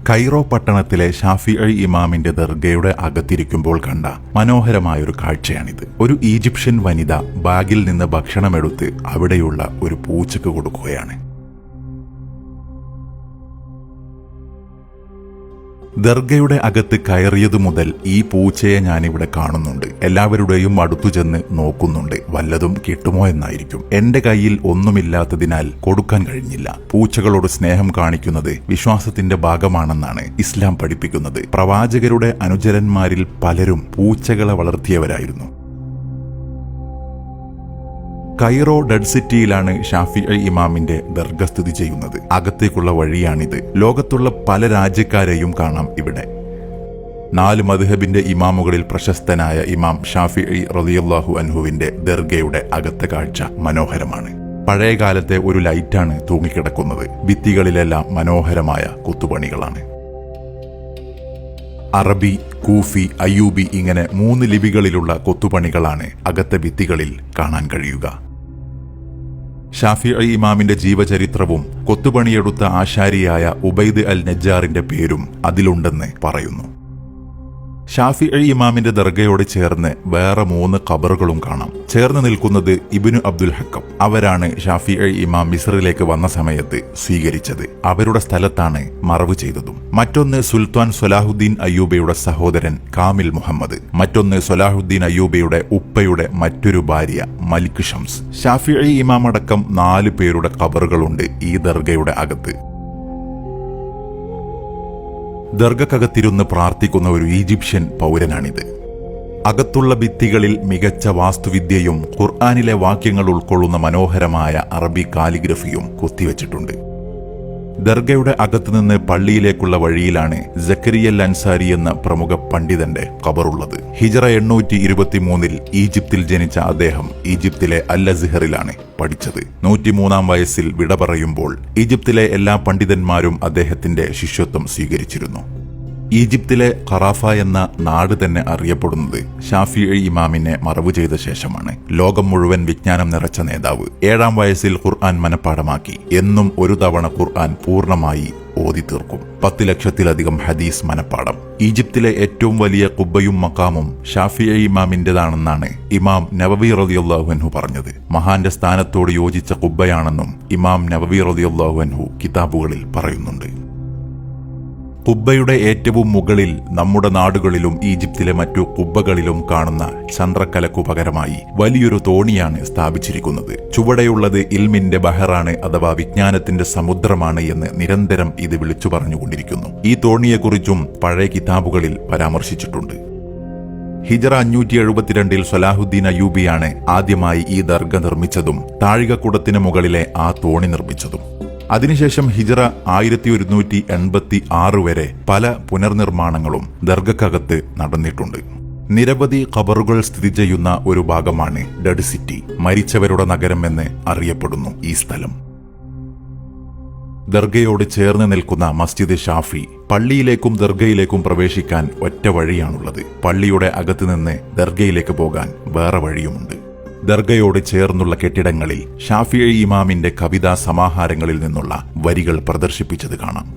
Cairo പട്ടണത്തിലെ ഷാഫിഈ ഇമാമിന്റെ ദർഗയുടെ അകത്തിരിക്കുമ്പോൾ കണ്ട മനോഹരമായൊരു കാഴ്ചയാണിത്. ഒരു ഈജിപ്ഷ്യൻ വനിത ബാഗിൽ നിന്ന് ഭക്ഷണമെടുത്ത് അവിടെയുള്ള ഒരു പൂച്ചക്ക് കൊടുക്കുകയാണ്. ദർഗയുടെ അകത്ത് കയറിയതു മുതൽ ഈ പൂച്ചയെ ഞാനിവിടെ കാണുന്നുണ്ട്. എല്ലാവരുടെയും അടുത്തു ചെന്ന് നോക്കുന്നുണ്ട്, വല്ലതും കിട്ടുമോ എന്നായിരിക്കും. എന്റെ കയ്യിൽ ഒന്നുമില്ലാത്തതിനാൽ കൊടുക്കാൻ കഴിഞ്ഞില്ല. പൂച്ചകളോട് സ്നേഹം കാണിക്കുന്നത് വിശ്വാസത്തിന്റെ ഭാഗമാണെന്നാണ് ഇസ്ലാം പഠിപ്പിക്കുന്നത്. പ്രവാചകരുടെ അനുചരന്മാരിൽ പലരും പൂച്ചകളെ വളർത്തിയവരായിരുന്നു. കൈറോ ഡെഡ് സിറ്റിയിലാണ് ഷാഫിഈ ഇമാമിന്റെ ദർഗ സ്ഥിതി ചെയ്യുന്നത്. അകത്തേക്കുള്ള വഴിയാണിത്. ലോകത്തുള്ള പല രാജ്യക്കാരെയും കാണാം ഇവിടെ. 4 മദ്ഹബിന്റെ ഇമാമുകളിൽ പ്രശസ്തനായ ഇമാം ഷാഫിഈ റളിയല്ലാഹു അൻഹുവിന്റെ ദർഗയുടെ അകത്തെ കാഴ്ച മനോഹരമാണ്. പഴയകാലത്തെ ഒരു ലൈറ്റാണ് തൂങ്ങിക്കിടക്കുന്നത്. ഭിത്തികളിലെല്ലാം മനോഹരമായ കൊത്തുപണികളാണ്. അറബി, കൂഫി, അയ്യൂബി ഇങ്ങനെ 3 ലിപികളിലുള്ള കൊത്തുപണികളാണ് അകത്തെ ഭിത്തികളിൽ കാണാൻ കഴിയുക. ഷാഫിഈ ഇമാമിന്റെ ജീവചരിത്രവും കൊത്തുപണിയെടുത്ത ആശാരിയായ ഉബൈദ് അൽ നജ്ജാറിന്റെ പേരും അതിലുണ്ടെന്ന് പറയുന്നു. ഷാഫിഈ ഇമാമിന്റെ ദർഗയോട് ചേർന്ന് വേറെ 3 ഖബറുകളും കാണാം. ചേർന്ന് നിൽക്കുന്നത് ഇബ്നു അബ്ദുൽ ഹക്കം. അവരാണ് ഷാഫിഈ ഇമാം മിസ്റിലേക്ക് വന്ന സമയത്ത് സ്വീകരിച്ചത്. അവരുടെ സ്ഥലത്താണ് മറവ് ചെയ്തതും. മറ്റൊന്ന് സുൽത്താൻ സലാഹുദ്ദീൻ അയ്യൂബയുടെ സഹോദരൻ കാമിൽ മുഹമ്മദ്. മറ്റൊന്ന് സലാഹുദ്ദീൻ അയ്യൂബയുടെ ഉപ്പയുടെ മറ്റൊരു ഭാര്യ മലിക് ഷംസ്. ഷാഫിഈ ഇമാം അടക്കം 4 പേരുടെ ഖബറുകളുണ്ട് ഈ ദർഗയുടെ അകത്ത്. ദർഗക്കകത്തിരുന്ന് പ്രാർത്ഥിക്കുന്ന ഒരു ഈജിപ്ഷ്യൻ പൗരനാണിത്. അകത്തുള്ള ഭിത്തികളിൽ മികച്ച വാസ്തുവിദ്യയും ഖുർആനിലെ വാക്യങ്ങൾ ഉൾക്കൊള്ളുന്ന മനോഹരമായ അറബി കാലിഗ്രഫിയും കൊത്തിവെച്ചിട്ടുണ്ട്. ദർഗയുടെ അകത്തുനിന്ന് പള്ളിയിലേക്കുള്ള വഴിയിലാണ് സക്കരിയൽ അൻസാരി എന്ന പ്രമുഖ പണ്ഡിതന്റെ ഖബറുള്ളത്. ഹിജറ 823 ഈജിപ്തിൽ ജനിച്ച അദ്ദേഹം ഈജിപ്തിലെ അൽ അസ്ഹറിലാണ് പഠിച്ചത്. 103-ാം വയസ്സിൽ വിട പറയുമ്പോൾ ഈജിപ്തിലെ എല്ലാ പണ്ഡിതന്മാരും അദ്ദേഹത്തിന്റെ ശിഷ്യത്വം സ്വീകരിച്ചിരുന്നു. ഈജിപ്തിലെ ഖറാഫ എന്ന നാട് തന്നെ അറിയപ്പെടുന്നത് ഷാഫിഈ ഇമാമിനെ മറവു ചെയ്ത ശേഷമാണ്. ലോകം മുഴുവൻ വിജ്ഞാനം നിറച്ച നേതാവ് 7-ാം വയസ്സിൽ ഖുർആൻ മനഃപ്പാഠമാക്കി. എന്നും ഒരു തവണ ഖുർആൻ പൂർണ്ണമായി ഓതി തീർക്കും. 10 ലക്ഷത്തിലധികം ഹദീസ് മനഃപ്പാഠം. ഈജിപ്തിലെ ഏറ്റവും വലിയ ഖുബ്ബയും മഖാമും ഷാഫിഈ ഇമാമിന്റേതാണെന്നാണ് ഇമാം നവവി റളിയല്ലാഹു അൻഹു പറഞ്ഞത്. മഹാന്റെ സ്ഥാനത്തോട് യോജിച്ച ഖുബ്ബയാണെന്നും ഇമാം നവവി റളിയല്ലാഹു അൻഹു കിതാബുകളിൽ പറയുന്നുണ്ട്. ഖുബ്ബയുടെ ഏറ്റവും മുകളിൽ നമ്മുടെ നാടുകളിലും ഈജിപ്തിലെ മറ്റു ഖുബ്ബകളിലും കാണുന്ന ചന്ദ്രക്കലക്കു പകരമായി വലിയൊരു തോണിയാണ് സ്ഥാപിച്ചിരിക്കുന്നത്. ചുവടെയുള്ളത് ഇൽമിന്റെ ബഹറാണ് അഥവാ വിജ്ഞാനത്തിന്റെ സമുദ്രമാണ് എന്ന് നിരന്തരം ഇത് വിളിച്ചു പറഞ്ഞുകൊണ്ടിരിക്കുന്നു. ഈ തോണിയെക്കുറിച്ചും പഴയ കിതാബുകളിൽ പരാമർശിച്ചിട്ടുണ്ട്. ഹിജറ 572 സലാഹുദ്ദീൻ അയ്യൂബിയാണ് ആദ്യമായി ഈ ദർഗ നിർമ്മിച്ചതും താഴികക്കുടത്തിന് മുകളിലെ ആ തോണി നിർമ്മിച്ചതും. അതിനുശേഷം ഹിജറ 1186 വരെ പല പുനർനിർമ്മാണങ്ങളും ദർഗക്കകത്ത് നടന്നിട്ടുണ്ട്. നിരവധി ഖബറുകൾ സ്ഥിതി ചെയ്യുന്ന ഒരു ഭാഗമാണ് ഡെഡ് സിറ്റി. മരിച്ചവരുടെ നഗരം എന്ന് അറിയപ്പെടുന്നു ഈ സ്ഥലം. ദർഗയോട് ചേർന്ന് നിൽക്കുന്ന മസ്ജിദ് ഷാഫി. പള്ളിയിലേക്കും ദർഗയിലേക്കും പ്രവേശിക്കാൻ ഒറ്റ വഴിയാണുള്ളത്. പള്ളിയുടെ അകത്ത് നിന്ന് ദർഗയിലേക്ക് പോകാൻ വേറെ വഴിയുമുണ്ട്. ദർഗയോട് ചേർന്നുള്ള കെട്ടിടങ്ങളിൽ ഷാഫിഈ ഇമാമിന്റെ കവിതാ സമാഹാരങ്ങളിൽ നിന്നുള്ള വരികൾ പ്രദർശിപ്പിച്ചത് കാണാം.